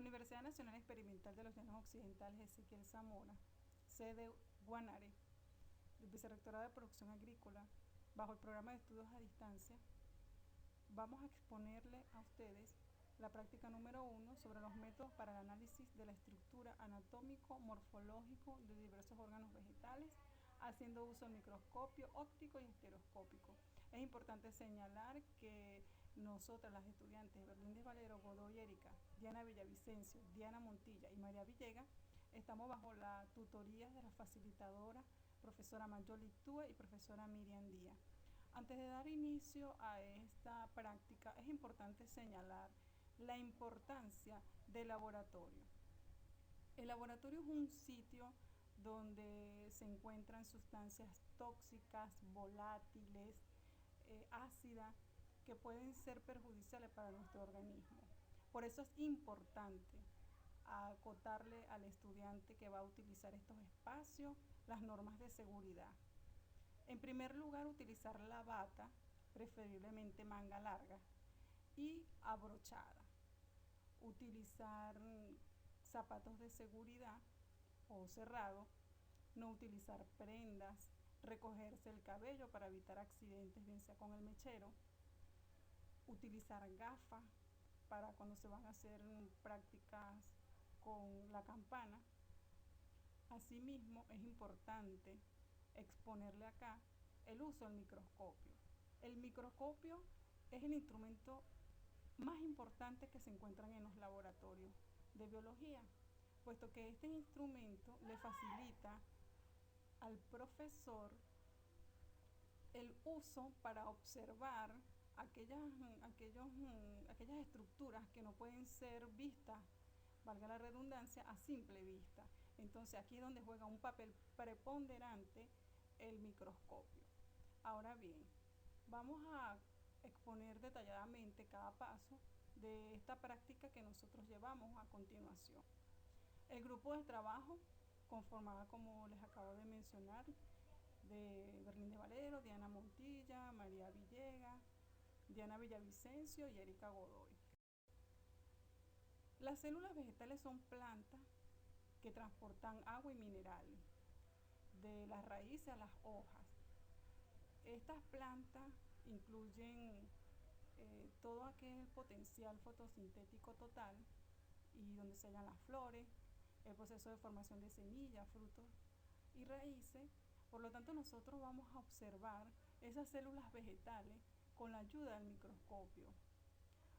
Universidad Nacional Experimental de los Llanos Occidentales Ezequiel Zamora, sede Guanare, Vicerrectorado de Producción Agrícola, bajo el programa de estudios a distancia, vamos a exponerle a ustedes la práctica número 1 sobre los métodos para el análisis de la estructura anatómico-morfológico de diversos órganos vegetales, haciendo uso del microscopio óptico y estereoscópico. Es importante señalar que nosotras, las estudiantes Berlíndez Valero, Godoy Erika, Diana Villavicencio, Diana Montilla y María Villegas, estamos bajo la tutoría de la facilitadora profesora Mayoli Tue y profesora Miriam Díaz. Antes de dar inicio a esta práctica, es importante señalar la importancia del laboratorio. El laboratorio es un sitio donde se encuentran sustancias tóxicas, volátiles, ácidas, que pueden ser perjudiciales para nuestro organismo. Por eso es importante acotarle al estudiante que va a utilizar estos espacios las normas de seguridad. En primer lugar, utilizar la bata, preferiblemente manga larga y abrochada. Utilizar zapatos de seguridad o cerrado, no utilizar prendas, recogerse el cabello para evitar accidentes, bien sea con el mechero, utilizar gafas para cuando se van a hacer prácticas con la campana. Asimismo, es importante exponerle acá el uso del microscopio. El microscopio es el instrumento más importante que se encuentran en los laboratorios de biología, puesto que este instrumento le facilita al profesor el uso para observar aquellas estructuras que no pueden ser vistas, valga la redundancia, a simple vista. Entonces aquí es donde juega un papel preponderante el microscopio. Ahora bien, vamos a exponer detalladamente cada paso de esta práctica que nosotros llevamos a continuación. El grupo de trabajo, conformada, como les acabo de mencionar, de Berlíndez Valero, Diana Montilla, María Villegas, Diana Villavicencio y Erika Godoy. Las células vegetales son plantas que transportan agua y minerales de las raíces a las hojas. Estas plantas incluyen todo aquel potencial fotosintético total y donde se hallan las flores, el proceso de formación de semillas, frutos y raíces. Por lo tanto, nosotros vamos a observar esas células vegetales con la ayuda del microscopio.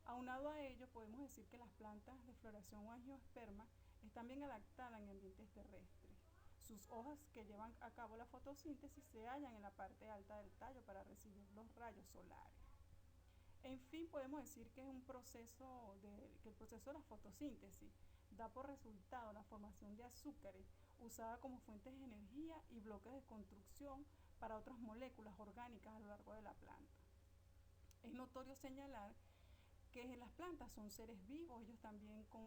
Aunado a ello, podemos decir que las plantas de floración o angiosperma están bien adaptadas en ambientes terrestres. Sus hojas, que llevan a cabo la fotosíntesis, se hallan en la parte alta del tallo para recibir los rayos solares. En fin, podemos decir que es un proceso que el proceso de la fotosíntesis da por resultado la formación de azúcares usada como fuentes de energía y bloques de construcción para otras moléculas orgánicas a lo largo de la planta. Es notorio señalar que las plantas son seres vivos, ellos también están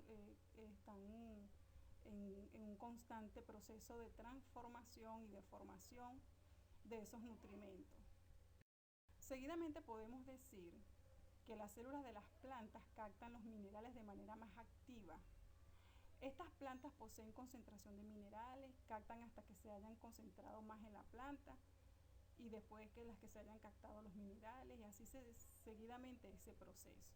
en un constante proceso de transformación y de formación de esos nutrimentos. Seguidamente podemos decir que las células de las plantas captan los minerales de manera más activa. Estas plantas poseen concentración de minerales, captan hasta que se hayan concentrado más en la planta y después que las que se hayan captado los minerales, y así seguidamente ese proceso.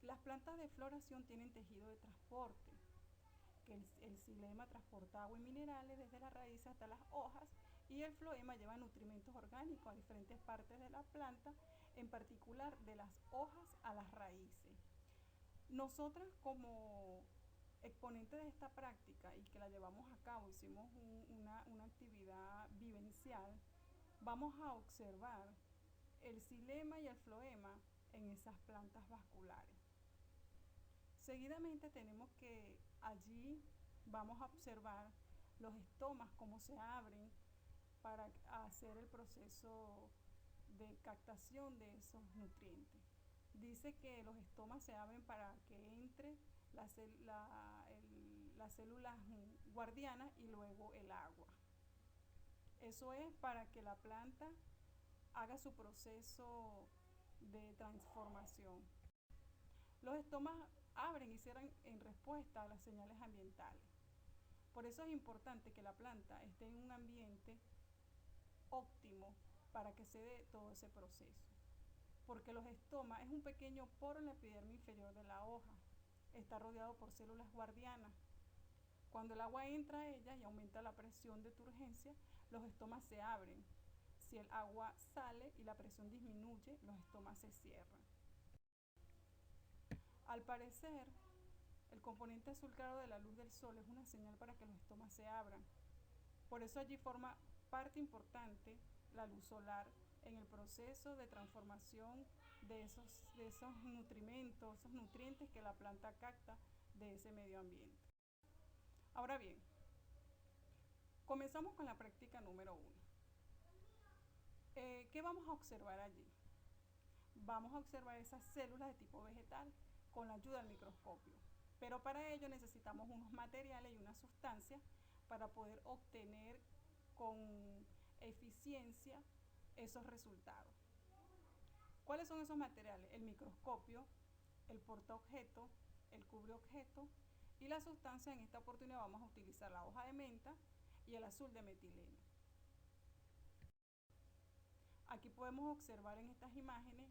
Las plantas de floración tienen tejido de transporte, que el xilema transporta agua y minerales desde las raíces hasta las hojas, y el floema lleva nutrimentos orgánicos a diferentes partes de la planta, en particular de las hojas a las raíces. Nosotras, como exponentes de esta práctica y que la llevamos a cabo, hicimos una actividad vivencial, vamos a observar el xilema y el floema en esas plantas vasculares. Seguidamente tenemos que allí vamos a observar los estomas, cómo se abren para hacer el proceso de captación de esos nutrientes. Dice que los estomas se abren para que entre las células guardianas y luego el agua. Eso es para que la planta haga su proceso de transformación. Los estomas abren y cierran en respuesta a las señales ambientales. Por eso es importante que la planta esté en un ambiente óptimo para que se dé todo ese proceso. Porque los estomas es un pequeño poro en la epidermis inferior de la hoja. Está rodeado por células guardianas. Cuando el agua entra a ella y aumenta la presión de turgencia, los estomas se abren. Si el agua sale y la presión disminuye, los estomas se cierran. Al parecer, el componente azul claro de la luz del sol es una señal para que los estomas se abran. Por eso allí forma parte importante la luz solar en el proceso de transformación de esos nutrimentos, esos nutrientes que la planta capta de ese medio ambiente. Ahora bien, comenzamos con la práctica número 1. ¿Qué vamos a observar allí? Vamos a observar esas células de tipo vegetal con la ayuda del microscopio. Pero para ello necesitamos unos materiales y unas sustancias para poder obtener con eficiencia esos resultados. ¿Cuáles son esos materiales? El microscopio, el portaobjeto, el cubreobjeto y la sustancia. En esta oportunidad vamos a utilizar la hoja de menta y el azul de metileno. Aquí podemos observar en estas imágenes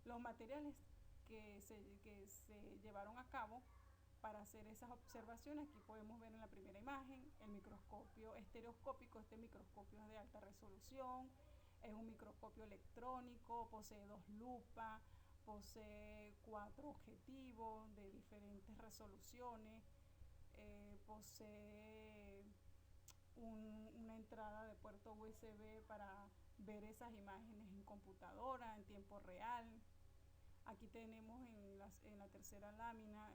los materiales que se llevaron a cabo para hacer esas observaciones. Aquí podemos ver en la primera imagen el microscopio estereoscópico. Este microscopio es de alta resolución, es un microscopio electrónico, posee 2 lupas, posee 4 objetivos de diferentes resoluciones, posee una entrada de puerto USB para ver esas imágenes en computadora en tiempo real. Aquí tenemos en la tercera lámina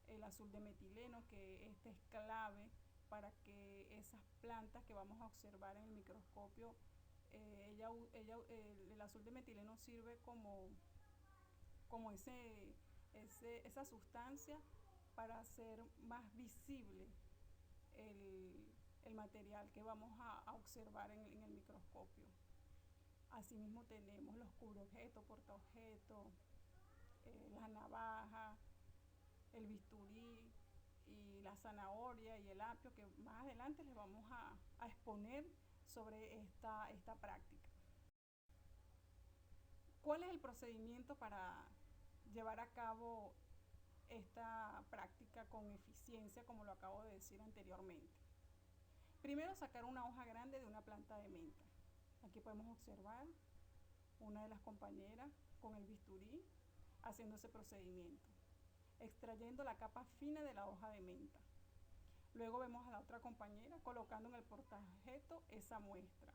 el azul de metileno, que este es clave para que esas plantas que vamos a observar en el microscopio, el azul de metileno sirve como esa sustancia para hacer más visible el material que vamos a observar en el microscopio. Asimismo tenemos los cubreobjetos, portaobjetos, la navaja, el bisturí y la zanahoria y el apio, que más adelante les vamos a exponer sobre esta práctica. ¿Cuál es el procedimiento para llevar a cabo esta práctica con eficiencia, como lo acabo de decir anteriormente? Primero, sacar una hoja grande de una planta de menta. Aquí podemos observar una de las compañeras con el bisturí haciendo ese procedimiento, extrayendo la capa fina de la hoja de menta. Luego vemos a la otra compañera colocando en el portaobjeto esa muestra.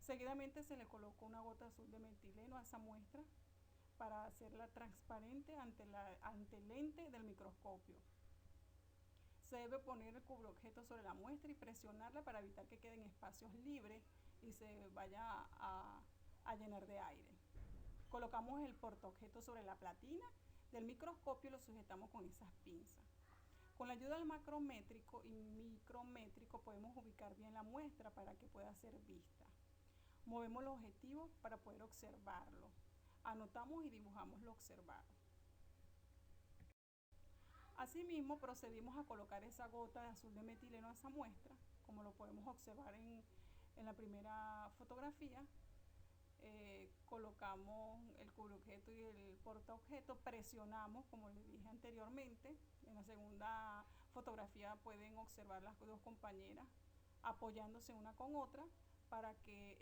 Seguidamente se le colocó una gota azul de metileno a esa muestra para hacerla transparente ante el lente del microscopio. Se debe poner el cubreobjeto sobre la muestra y presionarla para evitar que queden espacios libres y se vaya a llenar de aire. Colocamos el portaobjeto sobre la platina del microscopio y lo sujetamos con esas pinzas. Con la ayuda del macrométrico y micrométrico podemos ubicar bien la muestra para que pueda ser vista. Movemos los objetivos para poder observarlo. Anotamos y dibujamos lo observado. Asimismo, procedimos a colocar esa gota de azul de metileno a esa muestra, como lo podemos observar en la primera fotografía. Colocamos el cubreobjeto y el portaobjeto, presionamos, como les dije anteriormente. En la segunda fotografía pueden observar las 2 compañeras apoyándose una con otra para que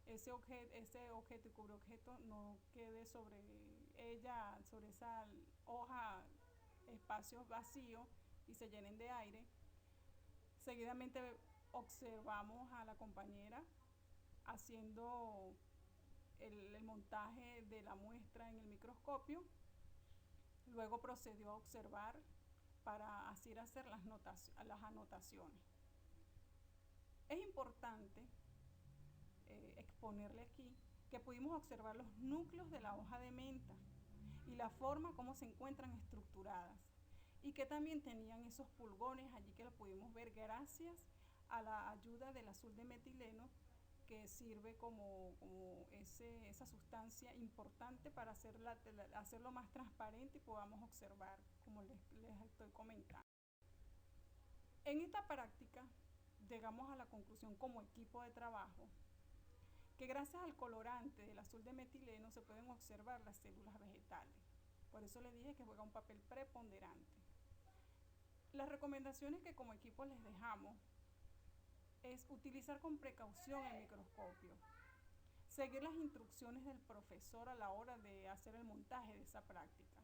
ese objeto y cubreobjeto no quede sobre ella, sobre esa hoja, espacios vacíos y se llenen de aire. Seguidamente observamos a la compañera haciendo el montaje de la muestra en el microscopio. Luego procedió a observar para así hacer las anotaciones. Es importante exponerle aquí que pudimos observar los núcleos de la hoja de menta y la forma como se encuentran estructuradas, y que también tenían esos pulgones allí que lo pudimos ver gracias a la ayuda del azul de metileno que sirve como esa sustancia importante para hacerlo más transparente y podamos observar, como les estoy comentando. En esta práctica llegamos a la conclusión como equipo de trabajo que gracias al colorante del azul de metileno se pueden observar las células vegetales. Por eso les dije que juega un papel preponderante. Las recomendaciones que como equipo les dejamos es utilizar con precaución el microscopio, seguir las instrucciones del profesor a la hora de hacer el montaje de esa práctica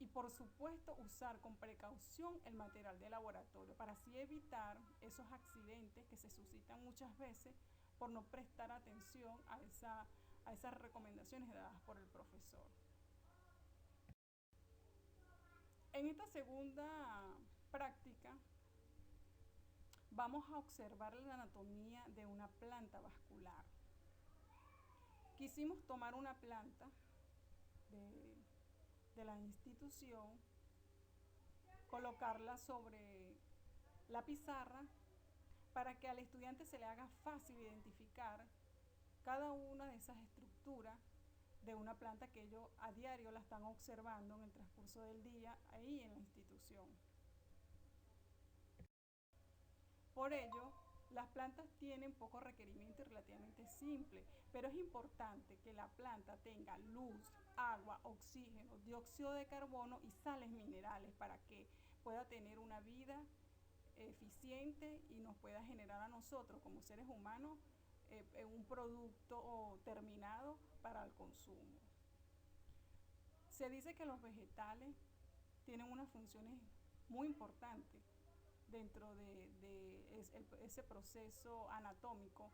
y por supuesto usar con precaución el material de laboratorio para así evitar esos accidentes que se suscitan muchas veces por no prestar atención a esas recomendaciones dadas por el profesor. En esta segunda práctica vamos a observar la anatomía de una planta vascular. Quisimos tomar una planta de la institución, colocarla sobre la pizarra para que al estudiante se le haga fácil identificar cada una de esas estructuras de una planta que ellos a diario la están observando en el transcurso del día ahí en la institución. Por ello, las plantas tienen poco requerimiento y relativamente simple, pero es importante que la planta tenga luz, agua, oxígeno, dióxido de carbono y sales minerales para que pueda tener una vida eficiente y nos pueda generar a nosotros como seres humanos un producto terminado para el consumo. Se dice que los vegetales tienen unas funciones muy importantes dentro de ese proceso anatómico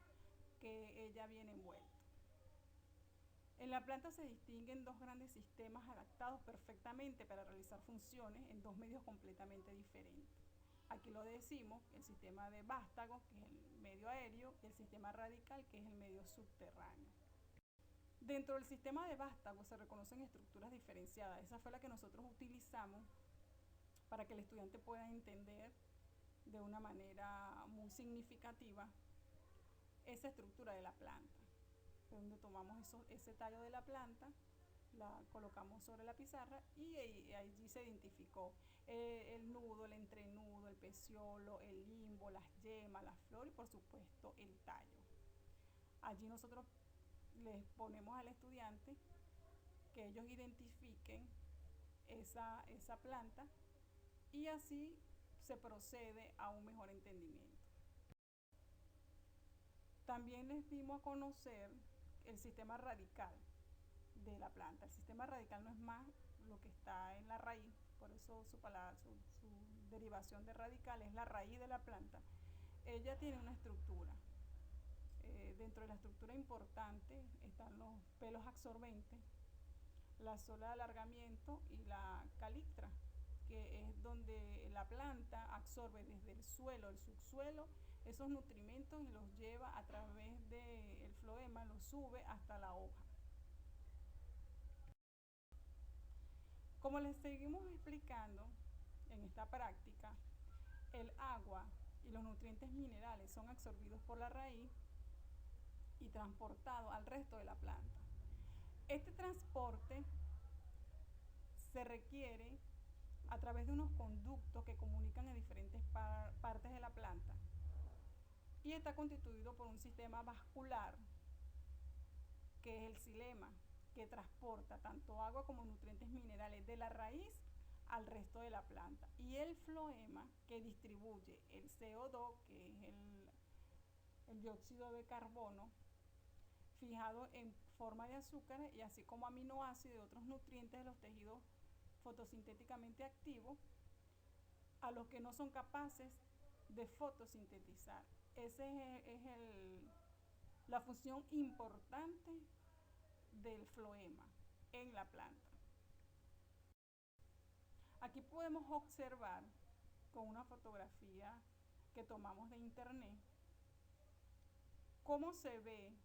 que ella viene envuelto. En la planta se distinguen dos grandes sistemas adaptados perfectamente para realizar funciones en dos medios completamente diferentes. Aquí lo decimos, el sistema de vástago, que es el medio aéreo, y el sistema radical, que es el medio subterráneo. Dentro del sistema de vástago se reconocen estructuras diferenciadas. Esa fue la que nosotros utilizamos para que el estudiante pueda entender de una manera muy significativa esa estructura de la planta, donde tomamos ese tallo de la planta, la colocamos sobre la pizarra y allí se identificó el nudo, el entrenudo, el peciolo, el limbo, las yemas, la flor y por supuesto el tallo. Allí nosotros les ponemos al estudiante que ellos identifiquen esa planta y así se procede a un mejor entendimiento. También les dimos a conocer el sistema radical de la planta. El sistema radical no es más lo que está en la raíz, por eso su derivación de radical es la raíz de la planta. Ella tiene una estructura. Dentro de la estructura importante están los pelos absorbentes, la zona de alargamiento y la calictra, que es donde la planta absorbe desde el suelo, el subsuelo, esos nutrimentos y los lleva a través del floema, los sube hasta la hoja. Como les seguimos explicando en esta práctica, el agua y los nutrientes minerales son absorbidos por la raíz y transportados al resto de la planta. Este transporte se requiere a través de unos conductos que comunican en diferentes partes de la planta y está constituido por un sistema vascular que es el xilema, que transporta tanto agua como nutrientes minerales de la raíz al resto de la planta, y el floema, que distribuye el CO2, que es el dióxido de carbono fijado en forma de azúcar, y así como aminoácidos y otros nutrientes de los tejidos fotosintéticamente activos a los que no son capaces de fotosintetizar. Esa es la función importante del floema en la planta. Aquí podemos observar con una fotografía que tomamos de internet cómo se ve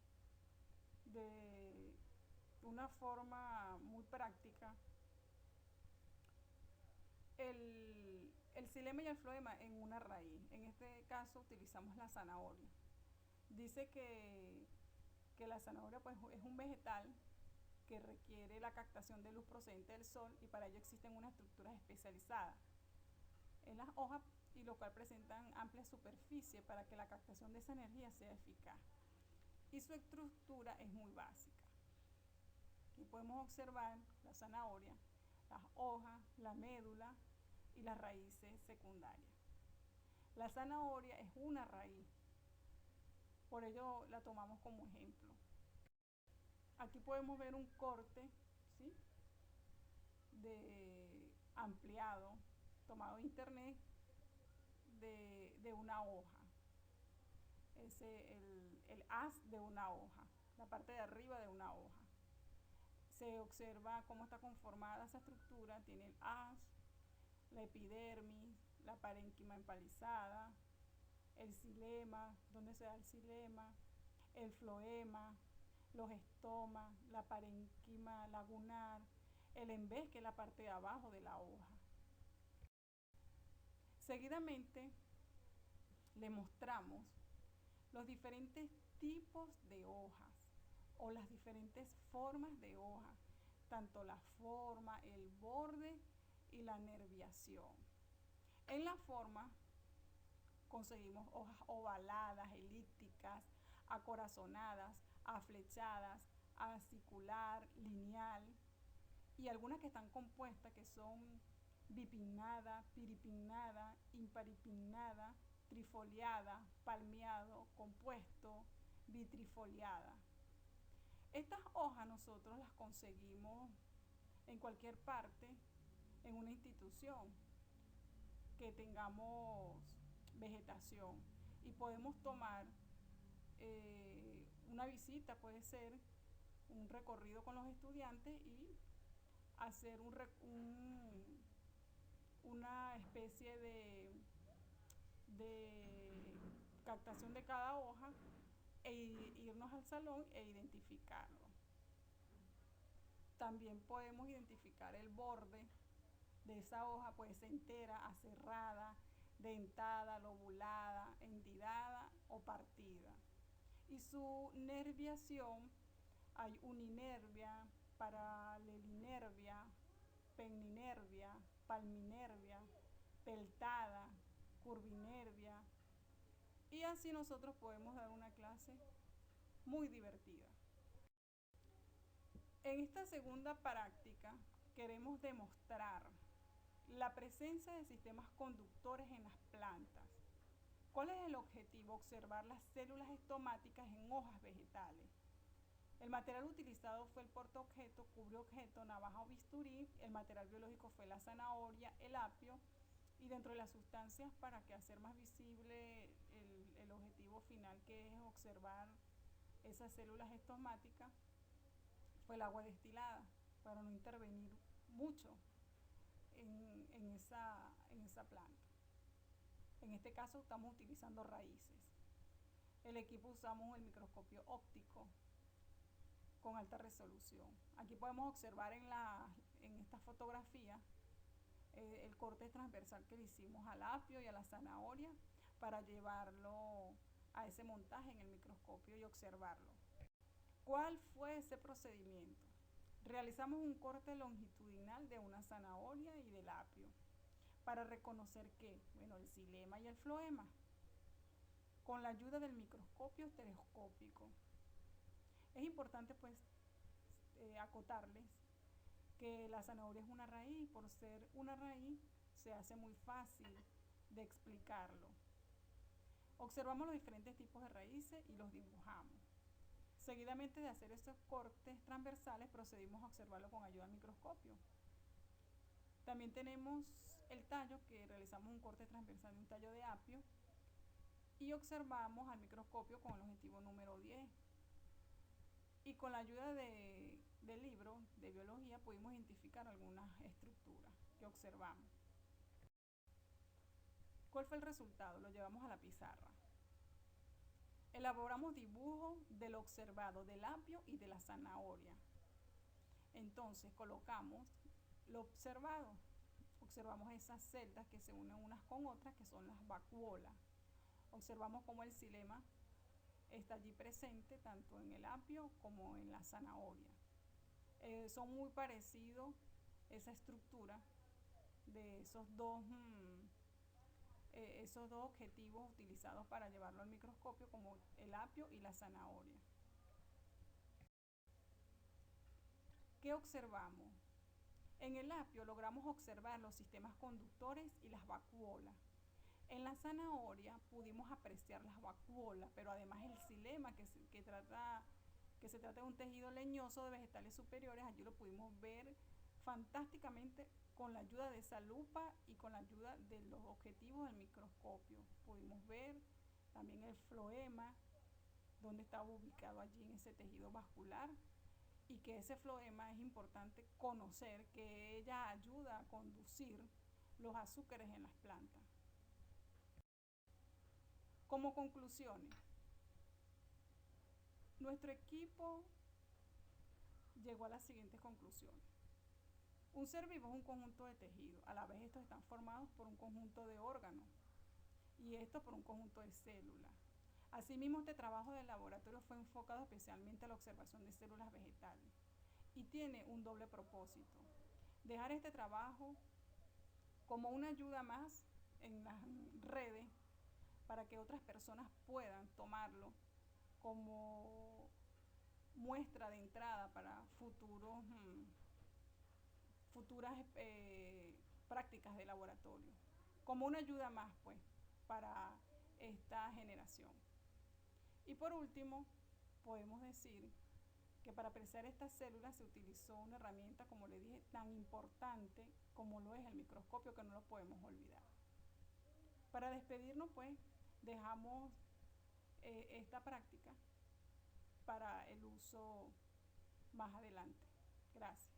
de una forma muy práctica el xilema y el floema en una raíz. En este caso utilizamos la zanahoria. Dice que la zanahoria pues, es un vegetal que requiere la captación de luz procedente del sol y para ello existen unas estructuras especializadas en las hojas y lo cual presentan amplia superficie para que la captación de esa energía sea eficaz. Y su estructura es muy básica. Aquí podemos observar la zanahoria, las hojas, la médula y las raíces secundarias. La zanahoria es una raíz, por ello la tomamos como ejemplo. Aquí podemos ver un corte, ¿sí?, ampliado, tomado de internet, de una hoja. Es el haz de una hoja, la parte de arriba de una hoja. Se observa cómo está conformada esa estructura, tiene el haz, la epidermis, la parénquima empalizada, el xilema, donde se da el xilema, el floema, los estomas, la parénquima lagunar, el embés, que es la parte de abajo de la hoja. Seguidamente le mostramos los diferentes tipos de hojas o las diferentes formas de hoja, tanto la forma, el borde y la nerviación. En la forma conseguimos hojas ovaladas, elípticas, acorazonadas, aflechadas, acicular, lineal, y algunas que están compuestas que son bipinnada, piripinnada, imparipinnada, trifoliada, palmeado, compuesto, vitrifoliada. Estas hojas nosotros las conseguimos en cualquier parte, en una institución que tengamos vegetación, y podemos tomar una visita, puede ser un recorrido con los estudiantes y hacer una especie de captación de cada hoja e irnos al salón e identificarlo. También podemos identificar el borde de esa hoja, puede ser entera, aserrada, dentada, lobulada, hendidada o partida. Y su nerviación, hay uninervia, paralelinervia, penninervia, palminervia, peltada, curvinervia, y así nosotros podemos dar una clase muy divertida. En esta segunda práctica queremos demostrar la presencia de sistemas conductores en las plantas. ¿Cuál es el objetivo? Observar las células estomáticas en hojas vegetales. El material utilizado fue el portaobjeto, cubreobjeto, navaja o bisturí. El material biológico fue la zanahoria, el apio, y dentro de las sustancias, para que hacer más visible el objetivo final, que es observar esas células estomáticas, fue el agua destilada, para no intervenir mucho en esa planta. En este caso estamos utilizando raíces. El equipo usamos el microscopio óptico con alta resolución. Aquí podemos observar en esta fotografía el corte transversal que le hicimos al apio y a la zanahoria para llevarlo a ese montaje en el microscopio y observarlo. ¿Cuál fue ese procedimiento? Realizamos un corte longitudinal de una zanahoria y del apio para reconocer ¿qué? Bueno, el xilema y el floema, con la ayuda del microscopio estereoscópico. Es importante pues acotarles que la zanahoria es una raíz, y por ser una raíz se hace muy fácil de explicarlo. Observamos los diferentes tipos de raíces y los dibujamos. Seguidamente de hacer esos cortes transversales, procedimos a observarlo con ayuda del microscopio. También tenemos el tallo, que realizamos un corte transversal de un tallo de apio y observamos al microscopio con el objetivo número 10. Y con la ayuda del libro de biología pudimos identificar algunas estructuras que observamos. ¿Cuál fue el resultado? Lo llevamos a la pizarra. Elaboramos dibujos de lo observado del apio y de la zanahoria. Entonces colocamos lo observado. Observamos esas celdas que se unen unas con otras, que son las vacuolas. Observamos cómo el xilema está allí presente tanto en el apio como en la zanahoria. Son muy parecidos esa estructura de esos dos objetivos utilizados para llevarlo al microscopio, como el apio y la zanahoria. ¿Qué observamos? En el apio logramos observar los sistemas conductores y las vacuolas. En la zanahoria pudimos apreciar las vacuolas, pero además el xilema, que se trata de un tejido leñoso de vegetales superiores, allí lo pudimos ver fantásticamente con la ayuda de esa lupa y con la ayuda de los objetivos del microscopio. Pudimos ver también el floema, donde estaba ubicado allí en ese tejido vascular, y que ese floema es importante conocer que ella ayuda a conducir los azúcares en las plantas. Como conclusiones, nuestro equipo llegó a las siguientes conclusiones. Un ser vivo es un conjunto de tejidos, a la vez estos están formados por un conjunto de órganos y esto por un conjunto de células. Asimismo, este trabajo del laboratorio fue enfocado especialmente a la observación de células vegetales y tiene un doble propósito: dejar este trabajo como una ayuda más en las redes para que otras personas puedan tomarlo como muestra de entrada para futuras prácticas de laboratorio, como una ayuda más pues para esta generación. Y por último, podemos decir que para apreciar estas células se utilizó una herramienta, como le dije, tan importante como lo es el microscopio, que no lo podemos olvidar. Para despedirnos pues dejamos esta práctica para el uso más adelante. Gracias.